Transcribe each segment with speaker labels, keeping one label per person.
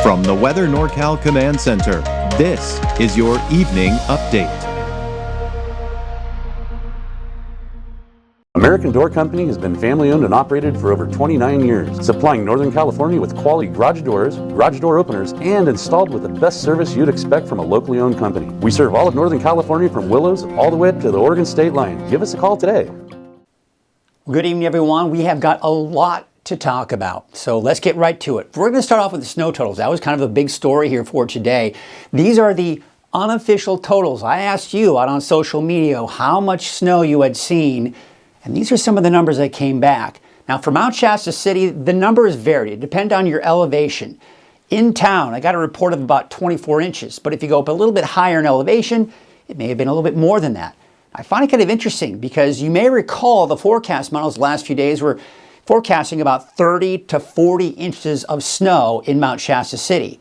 Speaker 1: From the Weather NorCal Command Center, this is your evening update.
Speaker 2: American Door Company has been family-owned and operated for over 29 years, supplying Northern California with quality garage doors, garage door openers, and installed with the best service you'd expect from a locally owned company. We serve all of Northern California from Willows all the way up to the Oregon state line. Give us a call today.
Speaker 3: Good evening, everyone. We have got a lot to talk about, so let's get right to it. We're going to start off with the snow totals. That was kind of a big story here for today. These are the unofficial totals. I asked you out on social media how much snow you had seen, and these are some of the numbers that came back. Now, for Mount Shasta City, the numbers vary. It depends on your elevation. In town, I got a report of about 24 inches, but if you go up a little bit higher in elevation, it may have been a little bit more than that. I find it kind of interesting because you may recall the forecast models the last few days were forecasting about 30 to 40 inches of snow in Mount Shasta City.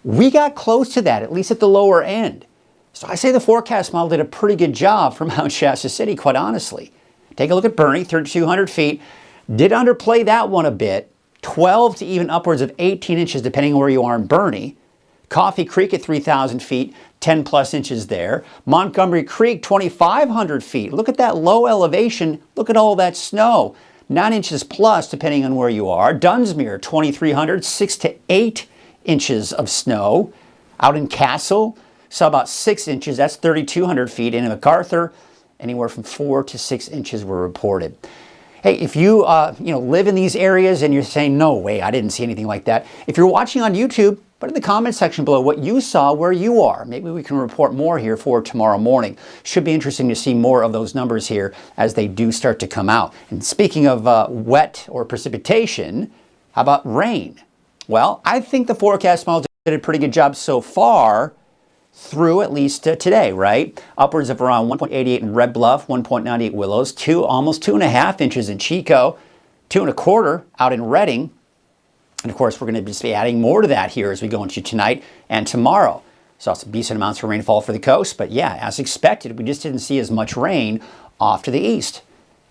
Speaker 3: We got close to that, at least at the lower end. So I say the forecast model did a pretty good job for Mount Shasta City, quite honestly. Take a look at Bernie, 3,200 feet. Did underplay that one a bit. 12 to even upwards of 18 inches, depending on where you are in Bernie. Coffee Creek at 3,000 feet, 10 plus inches there. Montgomery Creek, 2,500 feet. Look at that low elevation. Look at all that snow. 9 inches plus, depending on where you are. Dunsmuir, 2,300, 6 to 8 inches of snow. Out in Castle, saw about 6 inches. That's 3,200 feet. And in MacArthur, anywhere from 4 to 6 inches were reported. Hey, if you live in these areas and you're saying, no way, I didn't see anything like that. If you're watching on YouTube, put in the comment section below what you saw where you are. Maybe we can report more here for tomorrow morning. Should be interesting to see more of those numbers here as they do start to come out. And speaking of wet or precipitation, how about rain? Well, I think the forecast model did a pretty good job so far through at least today, right? Upwards of around 1.88 in Red Bluff, 1.98 Willows, almost 2.5 inches in Chico, 2.25 out in Redding. And of course, we're going to just be adding more to that here as we go into tonight and tomorrow. Saw some decent amounts of rainfall for the coast, but yeah, as expected, we just didn't see as much rain off to the east.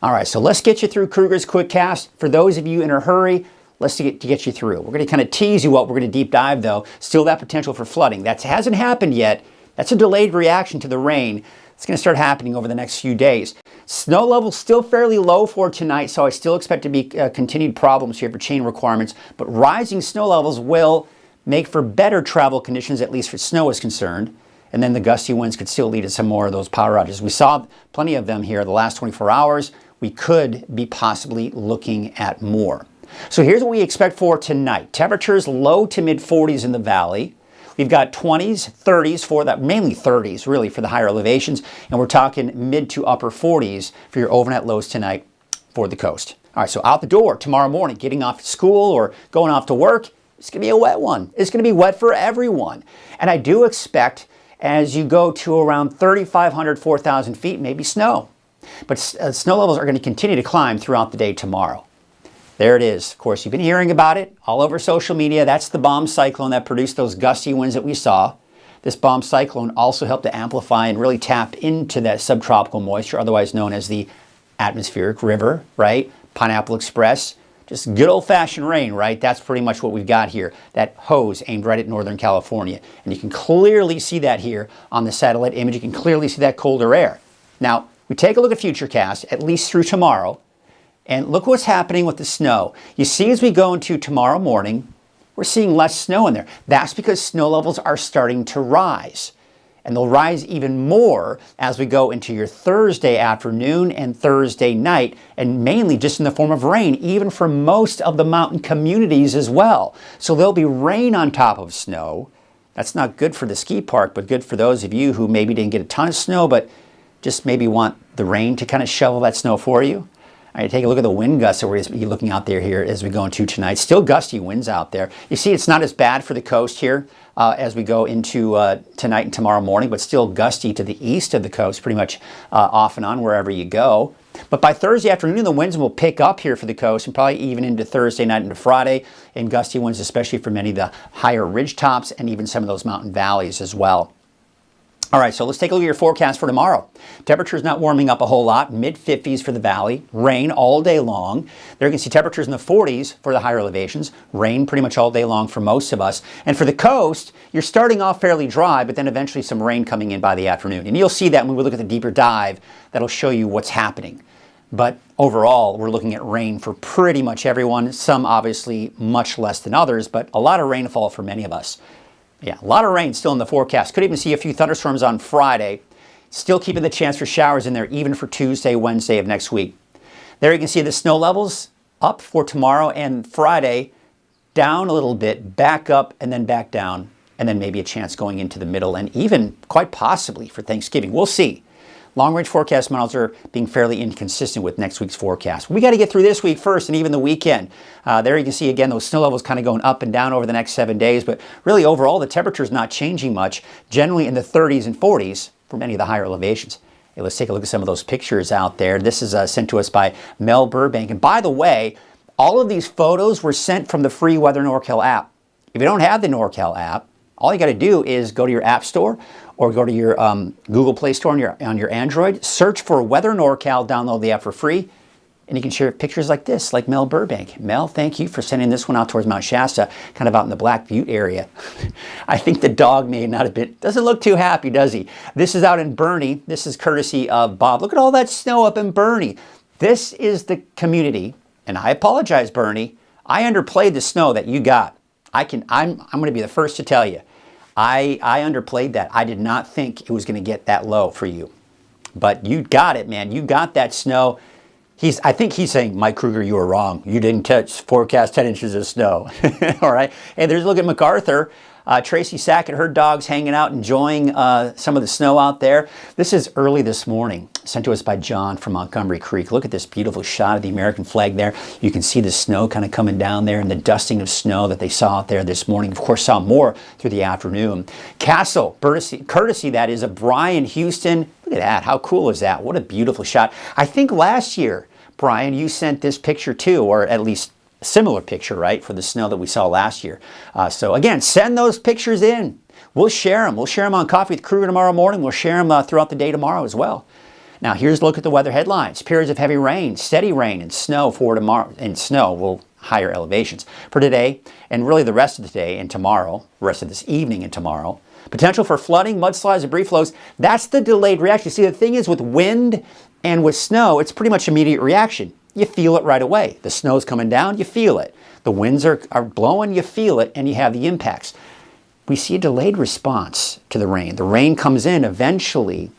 Speaker 3: All right, so let's get you through Kruger's Quickcast. For those of you in a hurry, let's get you through. We're going to kind of tease you what we're going to deep dive, though. Still that potential for flooding. That hasn't happened yet. That's a delayed reaction to the rain. It's going to start happening over the next few days. Snow levels still fairly low for tonight, so I still expect to be continued problems here for chain requirements. But rising snow levels will make for better travel conditions, at least for snow is concerned. And then the gusty winds could still lead to some more of those power outages. We saw plenty of them here the last 24 hours. We could be possibly looking at more. So here's what we expect for tonight. Temperatures low to mid 40s in the valley. We've got 20s, 30s for that, mainly 30s really for the higher elevations. And we're talking mid to upper 40s for your overnight lows tonight for the coast. All right, so out the door tomorrow morning, getting off to school or going off to work, it's going to be a wet one. It's going to be wet for everyone. And I do expect as you go to around 3,500, 4,000 feet, maybe snow. But snow levels are going to continue to climb throughout the day tomorrow. There it is. Of course, you've been hearing about it all over social media. That's the bomb cyclone that produced those gusty winds that we saw. This bomb cyclone also helped to amplify and really tap into that subtropical moisture, otherwise known as the atmospheric river, right? Pineapple Express. Just good old-fashioned rain, right? That's pretty much what we've got here. That hose aimed right at Northern California. And you can clearly see that here on the satellite image. You can clearly see that colder air. Now, we take a look at Futurecast, at least through tomorrow. And look what's happening with the snow. You see as we go into tomorrow morning, we're seeing less snow in there. That's because snow levels are starting to rise. And they'll rise even more as we go into your Thursday afternoon and Thursday night, and mainly just in the form of rain, even for most of the mountain communities as well. So there'll be rain on top of snow. That's not good for the ski park, but good for those of you who maybe didn't get a ton of snow, but just maybe want the rain to kind of shovel that snow for you. All right, take a look at the wind gusts that we're looking out there here as we go into tonight. Still gusty winds out there. You see it's not as bad for the coast here as we go into tonight and tomorrow morning, but still gusty to the east of the coast, pretty much off and on wherever you go. But by Thursday afternoon, the winds will pick up here for the coast and probably even into Thursday night into Friday, and gusty winds, especially for many of the higher ridge tops and even some of those mountain valleys as well. All right, so let's take a look at your forecast for tomorrow. Temperature's not warming up a whole lot, mid-50s for the valley, rain all day long. There you can see temperatures in the 40s for the higher elevations, rain pretty much all day long for most of us. And for the coast, you're starting off fairly dry, but then eventually some rain coming in by the afternoon. And you'll see that when we look at the deeper dive, that'll show you what's happening. But overall, we're looking at rain for pretty much everyone, some obviously much less than others, but a lot of rainfall for many of us. Yeah, a lot of rain still in the forecast. Could even see a few thunderstorms on Friday. Still keeping the chance for showers in there even for Tuesday, Wednesday of next week. There you can see the snow levels up for tomorrow and Friday, down a little bit, back up and then back down, and then maybe a chance going into the middle and even quite possibly for Thanksgiving. We'll see. Long-range forecast models are being fairly inconsistent with next week's forecast. We got to get through this week first and even the weekend. There you can see again those snow levels kind of going up and down over the next 7 days, but really overall the temperature is not changing much, generally in the 30s and 40s for many of the higher elevations. Hey, let's take a look at some of those pictures out there. This is sent to us by Mel Burbank. And by the way, all of these photos were sent from the free Weather NorCal app. If you don't have the NorCal app, all you got to do is go to your App Store or go to your Google Play Store on your Android, search for Weather NorCal, download the app for free, and you can share pictures like this, like Mel Burbank. Mel, thank you for sending this one out towards Mount Shasta, kind of out in the Black Butte area. I think the dog may not have been, doesn't look too happy, does he? This is out in Bernie. This is courtesy of Bob. Look at all that snow up in Bernie. This is the community, and I apologize, Bernie. I underplayed the snow that you got. I'm going to be the first to tell you. I underplayed that. I did not think it was going to get that low for you. But you got it, man. You got that snow. I think he's saying, Mike Kruger, you were wrong. You didn't forecast 10 inches of snow. All right. Hey, there's a look at MacArthur. Tracy Sackett, her dog's hanging out, enjoying some of the snow out there. This is early this morning, sent to us by John from Montgomery Creek. Look at this beautiful shot of the American flag there. You can see the snow kind of coming down there and the dusting of snow that they saw out there this morning. Of course, saw more through the afternoon. Castle, courtesy that is of Brian Houston. Look at that. How cool is that? What a beautiful shot. I think last year, Brian, you sent this picture too, or at least similar picture, right, for the snow that we saw last year. So again, send those pictures in. We'll share them. We'll share them on Coffee with Kruger tomorrow morning. We'll share them throughout the day tomorrow as well. Now here's a look at the weather headlines. Periods of heavy rain, steady rain, and snow for tomorrow. And snow will higher elevations for today, and really the rest of the day and tomorrow, the rest of this evening and tomorrow. Potential for flooding, mudslides, and brief flows. That's the delayed reaction. See, the thing is with wind and with snow, it's pretty much immediate reaction. You feel it right away. The snow's coming down, you feel it. The winds are blowing, you feel it, and you have the impacts. We see a delayed response to the rain. The rain comes in, eventually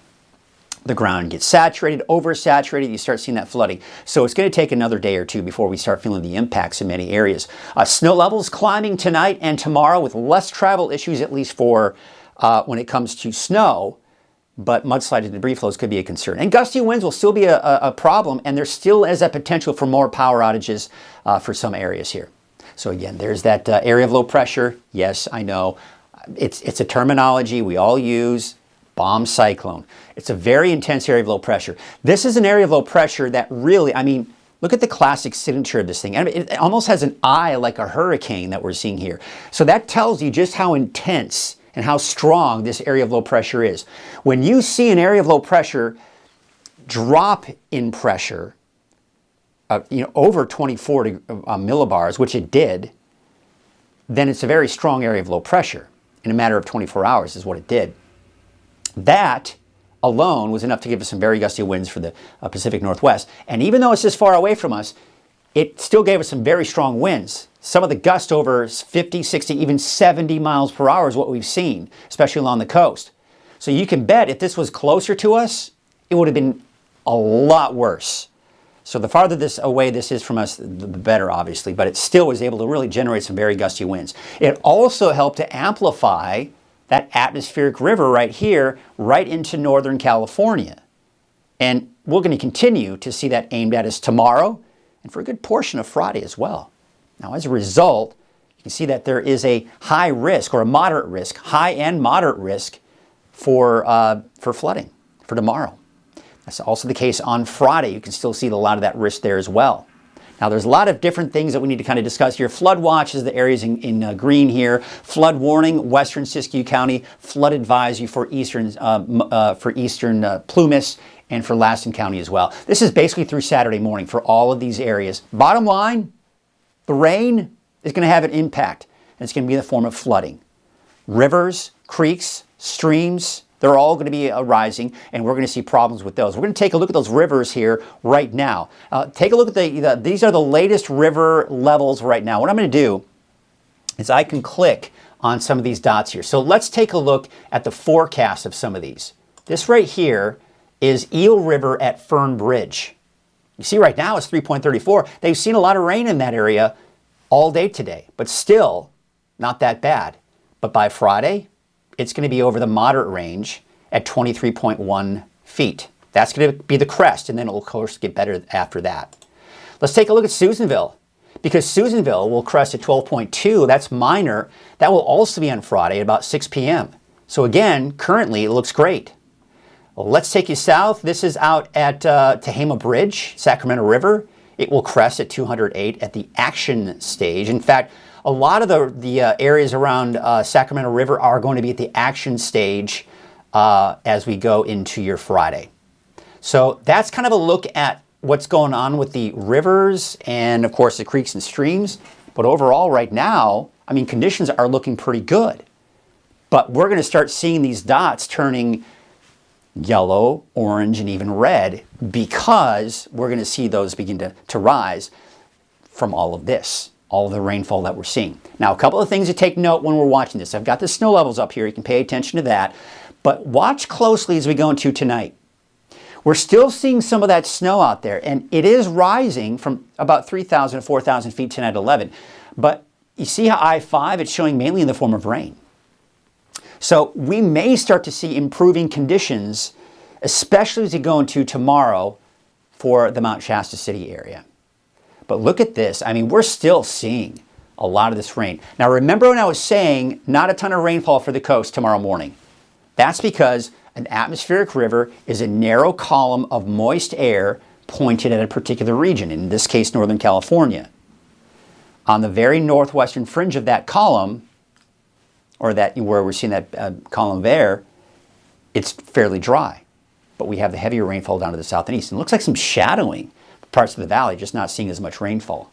Speaker 3: the ground gets saturated, oversaturated, you start seeing that flooding. So it's going to take another day or two before we start feeling the impacts in many areas. Snow levels climbing tonight and tomorrow with less travel issues, at least for when it comes to snow. But mudslides and debris flows could be a concern. And gusty winds will still be a problem, and there still is a potential for more power outages for some areas here. So again, there's that area of low pressure. Yes, I know. It's a terminology we all use, bomb cyclone. It's a very intense area of low pressure. This is an area of low pressure that really, I mean, look at the classic signature of this thing. I mean, it almost has an eye like a hurricane that we're seeing here. So that tells you just how intense and how strong this area of low pressure is. When you see an area of low pressure drop in pressure, over 24 millibars, which it did, then it's a very strong area of low pressure. In a matter of 24 hours is what it did. That alone was enough to give us some very gusty winds for the Pacific Northwest. And even though it's this far away from us, it still gave us some very strong winds. Some of the gusts over 50, 60, even 70 miles per hour is what we've seen, especially along the coast. So you can bet if this was closer to us, it would have been a lot worse. So the farther away this is from us, the better, obviously, but it still was able to really generate some very gusty winds. It also helped to amplify that atmospheric river right here, right into Northern California. And we're going to continue to see that aimed at us tomorrow and for a good portion of Friday as well. Now, as a result, you can see that there is a high risk or a moderate risk, high and moderate risk for flooding for tomorrow. That's also the case on Friday. You can still see a lot of that risk there as well. Now, there's a lot of different things that we need to kind of discuss here. Flood watch is the areas in green here. Flood warning, western Siskiyou County. Flood advisory for eastern Plumas and for Laston County as well. This is basically through Saturday morning for all of these areas. Bottom line, the rain is going to have an impact, and it's going to be in the form of flooding. Rivers, creeks, streams, they're all going to be rising, and we're going to see problems with those. We're going to take a look at those rivers here right now. Take a look at these are the latest river levels right now. What I'm going to do is I can click on some of these dots here. So let's take a look at the forecast of some of these. This right here is Eel River at Fern Bridge. You see right now it's 3.34. They've seen a lot of rain in that area all day today, but still not that bad. But by Friday, it's going to be over the moderate range at 23.1 feet. That's going to be the crest, and then it'll, of course, get better after that. Let's take a look at Susanville, because Susanville will crest at 12.2. That's minor. That will also be on Friday at about 6 p.m. So again, currently, it looks great. Well, let's take you south. This is out at Tehama Bridge, Sacramento River. It will crest at 208 at the action stage. In fact, a lot of the areas around Sacramento River are going to be at the action stage as we go into your Friday. So that's kind of a look at what's going on with the rivers and, of course, the creeks and streams. But overall, right now, I mean, conditions are looking pretty good. But we're going to start seeing these dots turning yellow, orange, and even red because we're going to see those begin to rise from all of this. All of the rainfall that we're seeing. Now, a couple of things to take note when we're watching this. I've got the snow levels up here. You can pay attention to that. But watch closely as we go into tonight. We're still seeing some of that snow out there, and it is rising from about 3,000 to 4,000 feet tonight at 11. But you see how I-5, it's showing mainly in the form of rain. So we may start to see improving conditions, especially as we go into tomorrow for the Mount Shasta City area. But look at this. I mean, we're still seeing a lot of this rain. Now, remember when I was saying not a ton of rainfall for the coast tomorrow morning? That's because an atmospheric river is a narrow column of moist air pointed at a particular region, in this case, Northern California. On the very northwestern fringe of that column, or that where we're seeing that column there, it's fairly dry. But we have the heavier rainfall down to the south and east. And it looks like some shadowing. Parts of the valley, just not seeing as much rainfall.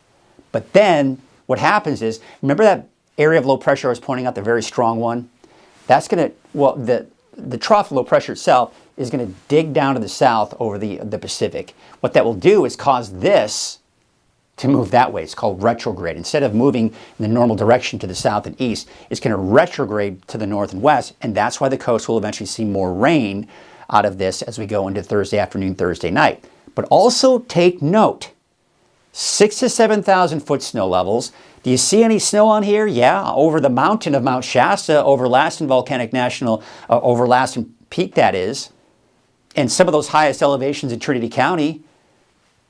Speaker 3: But then what happens is, remember that area of low pressure I was pointing out, the very strong one? That's going to, well, the trough of low pressure itself is going to dig down to the south over the Pacific. What that will do is cause this to move that way. It's called retrograde. Instead of moving in the normal direction to the south and east, it's going to retrograde to the north and west, and that's why the coast will eventually see more rain out of this as we go into Thursday afternoon, Thursday night. But also take note, 6,000 to 7,000 foot snow levels. Do you see any snow on here? Yeah, over the mountain of Mount Shasta, over Laston Volcanic National, over Laston Peak that is, and some of those highest elevations in Trinity County,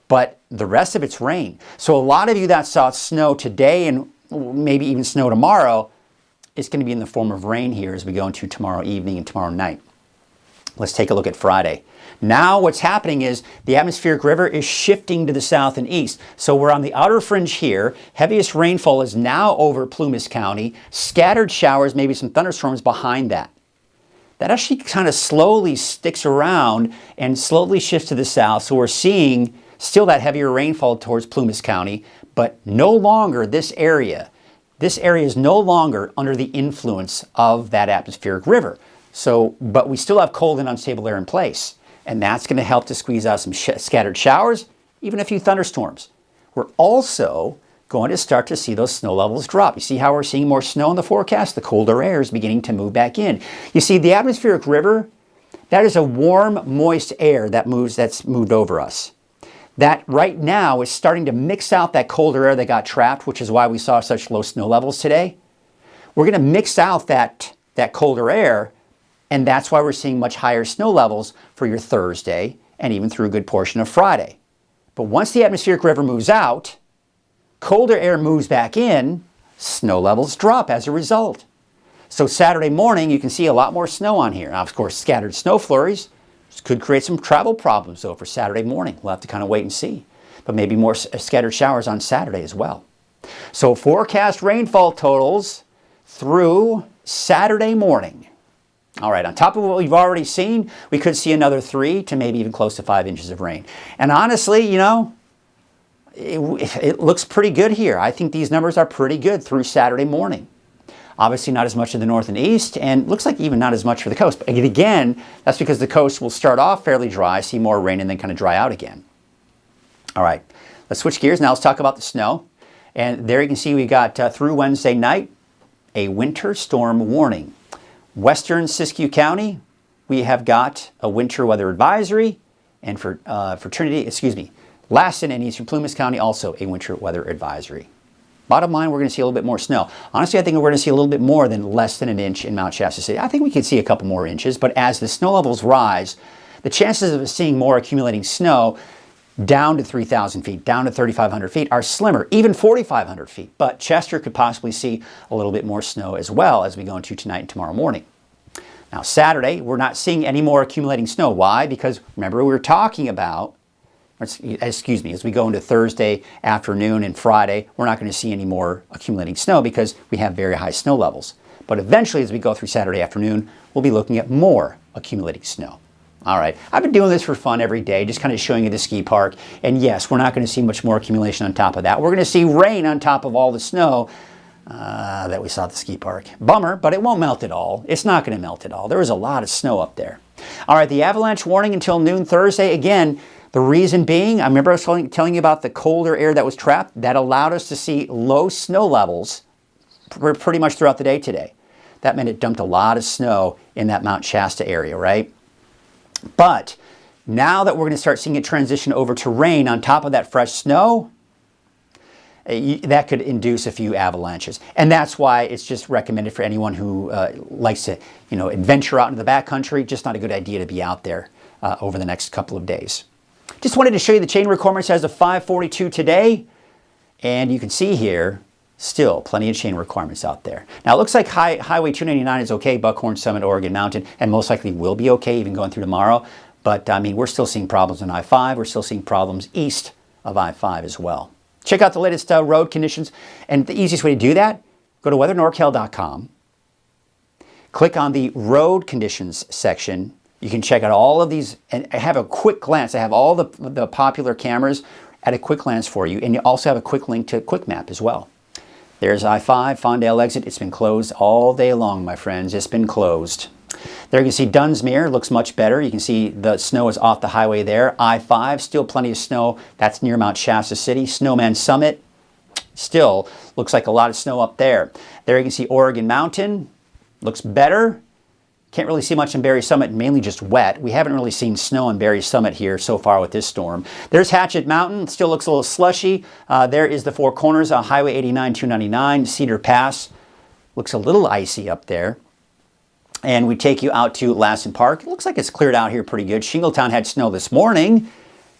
Speaker 3: but the rest of it's rain. So a lot of you that saw snow today and maybe even snow tomorrow, it's going to be in the form of rain here as we go into tomorrow evening and tomorrow night. Let's take a look at Friday. Now what's happening is the atmospheric river is shifting to the south and east. So we're on the outer fringe here. Heaviest rainfall is now over Plumas County. Scattered showers, maybe some thunderstorms behind that. That actually kind of slowly sticks around and slowly shifts to the south. So we're seeing still that heavier rainfall towards Plumas County, but no longer this area. This area is no longer under the influence of that atmospheric river. So, but we still have cold and unstable air in place. And that's going to help to squeeze out some scattered showers, even a few thunderstorms. We're also going to start to see those snow levels drop. You see how we're seeing more snow in the forecast? The colder air is beginning to move back in. You see, the atmospheric river, that is a warm, moist air that's moved over us. That right now is starting to mix out that colder air that got trapped, which is why we saw such low snow levels today. We're going to mix out that colder air, and that's why we're seeing much higher snow levels for your Thursday and even through a good portion of Friday. But once the atmospheric river moves out, colder air moves back in, snow levels drop as a result. So Saturday morning, you can see a lot more snow on here. Now, of course, scattered snow flurries could create some travel problems, though, for Saturday morning. We'll have to kind of wait and see. but maybe more scattered showers on Saturday as well. So forecast rainfall totals through Saturday morning. All right, on top of what we've already seen, we could see another 3 to maybe even close to 5 inches of rain. And honestly, you know, it looks pretty good here. I think these numbers are pretty good through Saturday morning. Obviously not as much in the north and east, and looks like even not as much for the coast. But again, that's because the coast will start off fairly dry, see more rain, and then kind of dry out again. All right, let's switch gears. Now let's talk about the snow. And there you can see we got through Wednesday night, a winter storm warning. Western Siskiyou County, we have got a winter weather advisory, and for Lassen and Eastern Plumas County, also a winter weather advisory. Bottom line, we're going to see a little bit more snow. Honestly, I think we're going to see a little bit more than less than an inch in Mount Shasta City. I think we could see a couple more inches, but as the snow levels rise, the chances of seeing more accumulating snow down to 3,000 feet, down to 3,500 feet are slimmer, even 4,500 feet. But Chester could possibly see a little bit more snow as well as we go into tonight and tomorrow morning. Now, Saturday, we're not seeing any more accumulating snow. Why? Because remember, we were talking about, as we go into Thursday afternoon and Friday, we're not going to see any more accumulating snow because we have very high snow levels. But eventually, as we go through Saturday afternoon, we'll be looking at more accumulating snow. All right, I've been doing this for fun every day, just kind of showing you the ski park. And yes, we're not going to see much more accumulation on top of that. We're going to see rain on top of all the snow that we saw at the ski park. Bummer, but it won't melt at all. It's not going to melt at all. There was a lot of snow up there. All right, the avalanche warning until noon Thursday. Again, the reason being, I remember I was telling you about the colder air that was trapped. That allowed us to see low snow levels pretty much throughout the day today. That meant it dumped a lot of snow in that Mount Shasta area, right? But now that we're going to start seeing it transition over to rain on top of that fresh snow, that could induce a few avalanches. And that's why it's just recommended for anyone who likes to, adventure out into the backcountry. Just not a good idea to be out there over the next couple of days. Just wanted to show you the chain requirements as of 5:42 today. And you can see here, still plenty of chain requirements out there. Now, it looks like Highway 299 is okay, Buckhorn Summit, Oregon Mountain, and most likely will be okay even going through tomorrow. But, I mean, we're still seeing problems on I-5. We're still seeing problems east of I-5 as well. Check out the latest road conditions. And the easiest way to do that, go to weathernorcal.com. Click on the road conditions section. You can check out all of these and have a quick glance. I have all the popular cameras at a quick glance for you. And you also have a quick link to QuickMap as well. There's I-5, Fondale exit. It's been closed all day long, my friends. It's been closed. There you can see Dunsmuir looks much better. You can see the snow is off the highway there. I-5, still plenty of snow. That's near Mount Shasta City. Snowman Summit, still looks like a lot of snow up there. There you can see Oregon Mountain, looks better. Can't really see much in Berry Summit, mainly just wet. We haven't really seen snow in Berry Summit here so far with this storm. There's Hatchet Mountain, still looks a little slushy. There is the Four Corners on Highway 89, 299. Cedar Pass looks a little icy up there. And we take you out to Lassen Park. It looks like it's cleared out here pretty good. Shingletown had snow this morning,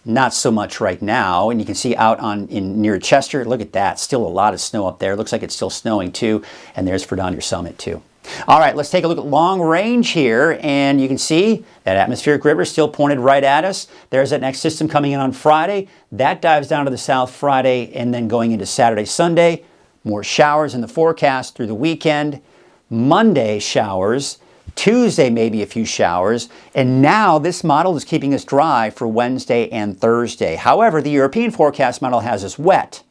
Speaker 3: not so much right now. And you can see out near Chester, look at that, still a lot of snow up there. Looks like it's still snowing too. And there's Fredonia Summit too. All right, let's take a look at long range here, and you can see that atmospheric river still pointed right at us. There's that next system coming in on Friday. That dives down to the south Friday, and then going into Saturday, Sunday. More showers in the forecast through the weekend. Monday, showers. Tuesday, maybe a few showers. And now this model is keeping us dry for Wednesday and Thursday. However, the European forecast model has us wet.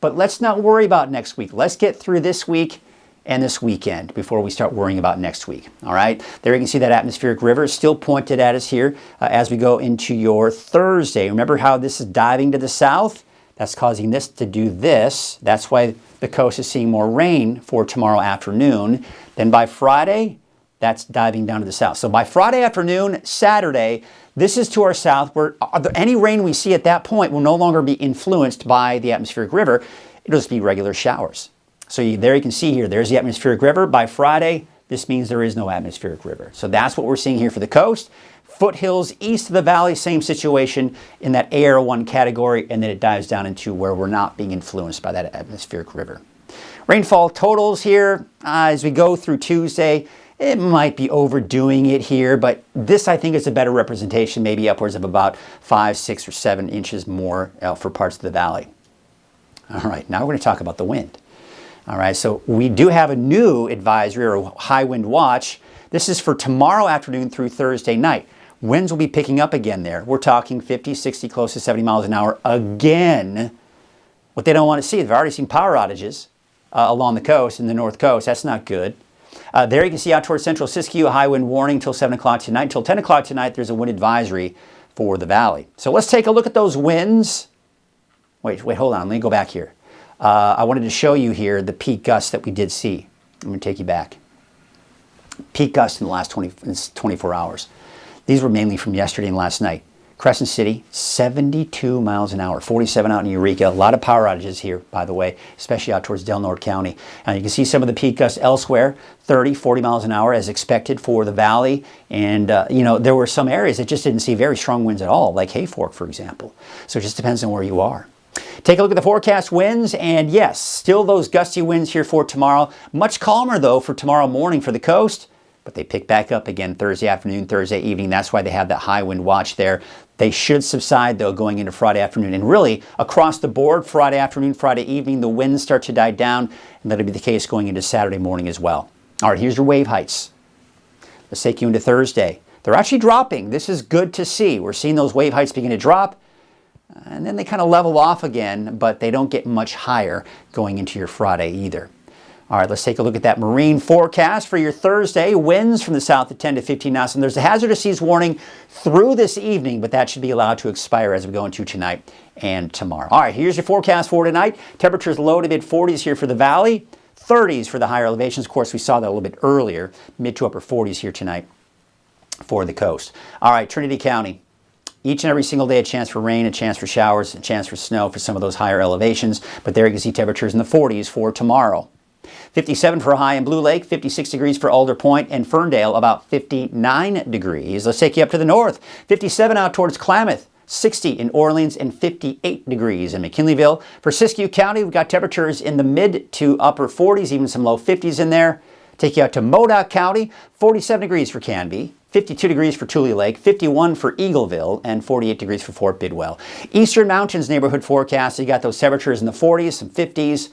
Speaker 3: But let's not worry about next week. Let's get through this week and this weekend before we start worrying about next week. All right, there you can see that atmospheric river still pointed at us here as we go into your Thursday. Remember how this is diving to the south? That's causing this to do this. That's why the coast is seeing more rain for tomorrow afternoon. Then by Friday, that's diving down to the south. So by Friday afternoon, Saturday, this is to our south, where any rain we see at that point will no longer be influenced by the atmospheric river. It'll just be regular showers. So there you can see here, there's the atmospheric river. By Friday, this means there is no atmospheric river. So that's what we're seeing here for the coast. Foothills east of the valley, same situation in that AR1 category, and then it dives down into where we're not being influenced by that atmospheric river. Rainfall totals here as we go through Tuesday It might be overdoing it here, but this I think is a better representation, maybe upwards of about 5, 6, or 7 inches more for parts of the valley. All right, now we're going to talk about the wind. All right, so we do have a new advisory or high wind watch. This is for tomorrow afternoon through Thursday night. Winds will be picking up again there. We're talking 50, 60, close to 70 miles an hour again. What they don't want to see, they've already seen power outages along the coast, in the north coast. That's not good. There you can see out towards central Siskiyou, a high wind warning till 7 o'clock tonight. Until 10 o'clock tonight, there's a wind advisory for the valley. So let's take a look at those winds. Wait, hold on. Let me go back here. I wanted to show you here the peak gusts that we did see. I'm going to take you back. Peak gusts in the last 24 hours. These were mainly from yesterday and last night. Crescent City, 72 miles an hour, 47 out in Eureka. A lot of power outages here, by the way, especially out towards Del Norte County. You can see some of the peak gusts elsewhere, 30, 40 miles an hour as expected for the valley. And, there were some areas that just didn't see very strong winds at all, like Hayfork, for example. So it just depends on where you are. Take a look at the forecast winds, and yes, still those gusty winds here for tomorrow. Much calmer, though, for tomorrow morning for the coast. But they pick back up again Thursday afternoon, Thursday evening. That's why they have that high wind watch there. They should subside, though, going into Friday afternoon. And really, across the board, Friday afternoon, Friday evening, the winds start to die down. And that'll be the case going into Saturday morning as well. All right, here's your wave heights. Let's take you into Thursday. They're actually dropping. This is good to see. We're seeing those wave heights begin to drop. And then they kind of level off again, but they don't get much higher going into your Friday either. All right, let's take a look at that marine forecast for your Thursday. Winds from the south at 10 to 15 knots. And there's a hazardous seas warning through this evening, but that should be allowed to expire as we go into tonight and tomorrow. All right, here's your forecast for tonight. Temperatures low to mid-40s here for the valley. 30s for the higher elevations. Of course, we saw that a little bit earlier. Mid to upper 40s here tonight for the coast. All right, Trinity County. Each and every single day, a chance for rain, a chance for showers, a chance for snow for some of those higher elevations. But there you can see temperatures in the 40s for tomorrow. 57 for a high in Blue Lake, 56 degrees for Alder Point and Ferndale, about 59 degrees. Let's take you up to the north. 57 out towards Klamath, 60 in Orleans, and 58 degrees in McKinleyville. For Siskiyou County, we've got temperatures in the mid to upper 40s, even some low 50s in there. Take you out to Modoc County, 47 degrees for Canby, 52 degrees for Tule Lake, 51 for Eagleville, and 48 degrees for Fort Bidwell. Eastern Mountains neighborhood forecast, you got those temperatures in the 40s, some 50s.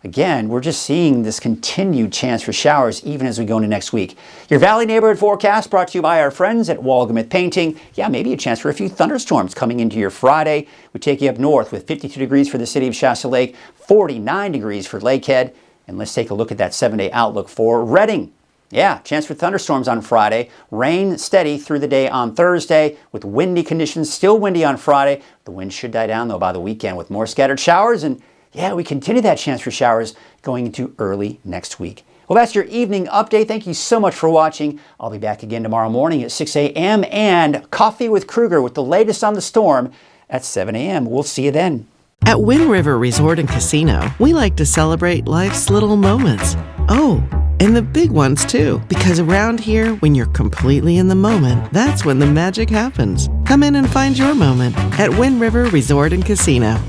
Speaker 3: Again, we're just seeing this continued chance for showers even as we go into next week. Your Valley neighborhood forecast brought to you by our friends at Walgamith Painting. Yeah, maybe a chance for a few thunderstorms coming into your Friday. We take you up north with 52 degrees for the city of Shasta Lake, 49 degrees for Lakehead. And let's take a look at that 7-day outlook for Redding. Yeah, chance for thunderstorms on Friday. Rain steady through the day on Thursday with windy conditions. Still windy on Friday. The wind should die down, though, by the weekend with more scattered showers. And yeah, we continue that chance for showers going into early next week. Well, that's your evening update. Thank you so much for watching. I'll be back again tomorrow morning at 6 a.m. and Coffee with Kruger with the latest on the storm at 7 a.m. We'll see you then.
Speaker 4: At Wind River Resort and Casino, we like to celebrate life's little moments. Oh, and the big ones too. Because around here, when you're completely in the moment, that's when the magic happens. Come in and find your moment at Wind River Resort and Casino.